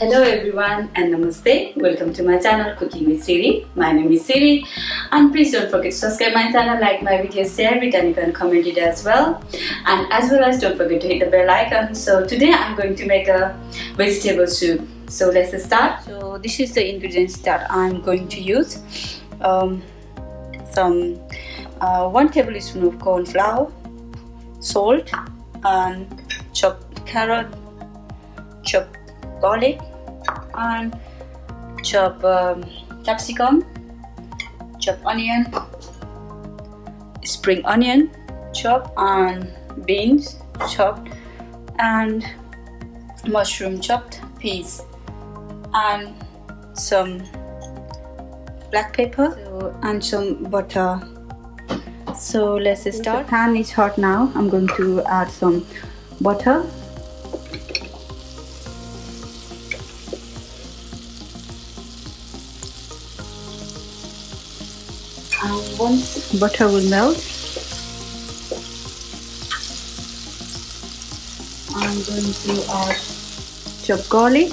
Hello everyone and namaste. Welcome to my channel Cooking with Siri. My name is Siri and please don't forget to subscribe my channel, like my videos, share it and you can comment it as well. And as well as don't forget to hit the bell icon. So today I'm going to make a vegetable soup. So let's start. So this is the ingredients that I'm going to use. 1 tablespoon of corn flour, salt and chopped carrot, chopped garlic and chop capsicum, chop onion, spring onion chop, and beans chopped, and mushroom chopped, peas, and some black pepper, and some butter. So let's start. The pan is hot now. I'm going to add some butter. And once butter will melt, I'm going to add chopped garlic.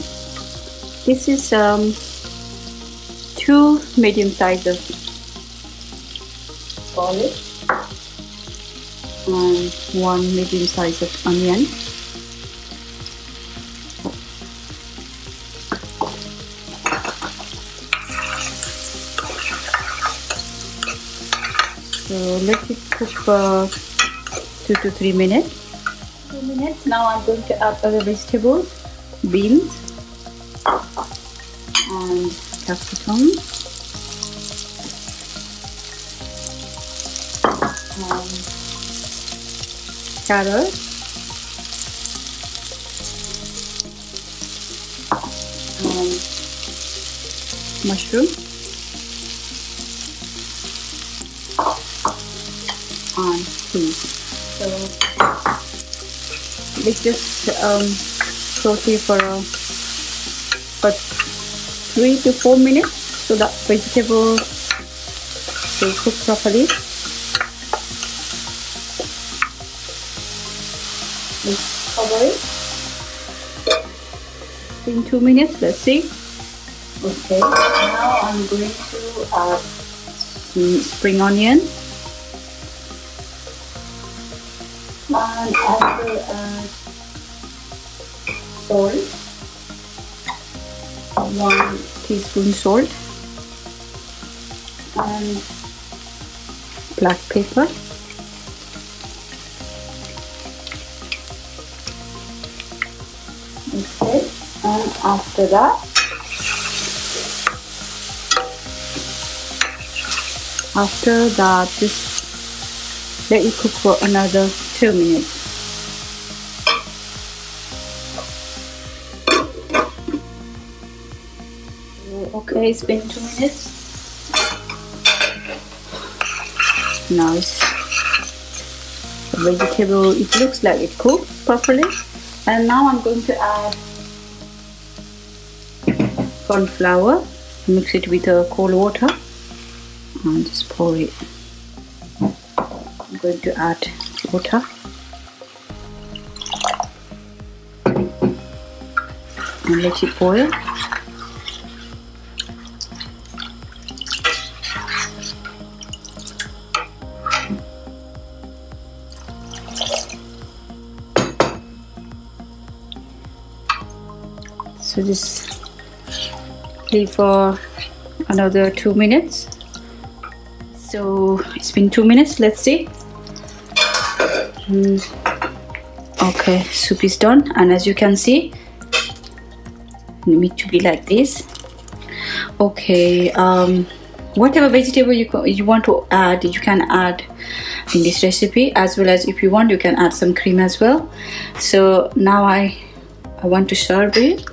This is 2 medium sizes garlic and 1 medium size of onion. So let it cook for 2 to 3 minutes. 2 minutes. Now I'm going to add other vegetables, beans and capsicum, carrot, mushroom, and peas. So let's just saute for 3 to 4 minutes so that vegetable will cook properly. Let's cover it in 2 minutes. Let's see. Okay, now I'm going to add spring onion. And I will add salt, 1 teaspoon salt, and black pepper, okay, and after that just let it cook for another 2 minutes. Okay, it's been 2 minutes. Now the vegetable, it looks like it cooked properly. And now I'm going to add corn flour, mix it with cold water and just pour it. I'm going to add water and let it boil. So just leave for another 2 minutes. So it's been 2 minutes. Let's see. Okay, soup is done, and as you can see, it needs to be like this. Okay, whatever vegetable you want to add, you can add in this recipe, as well as if you want, you can add some cream as well. So now I want to serve it.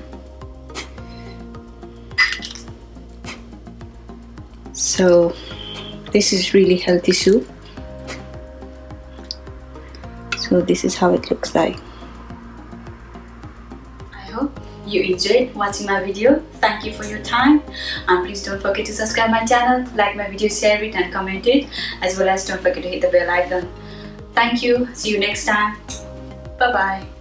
So this is really healthy soup. So this is how it looks like. I hope you enjoyed watching my video. Thank you for your time, and please don't forget to subscribe my channel, like my video, share it and comment it, as well as don't forget to hit the bell icon. Thank you. See you next time. Bye bye.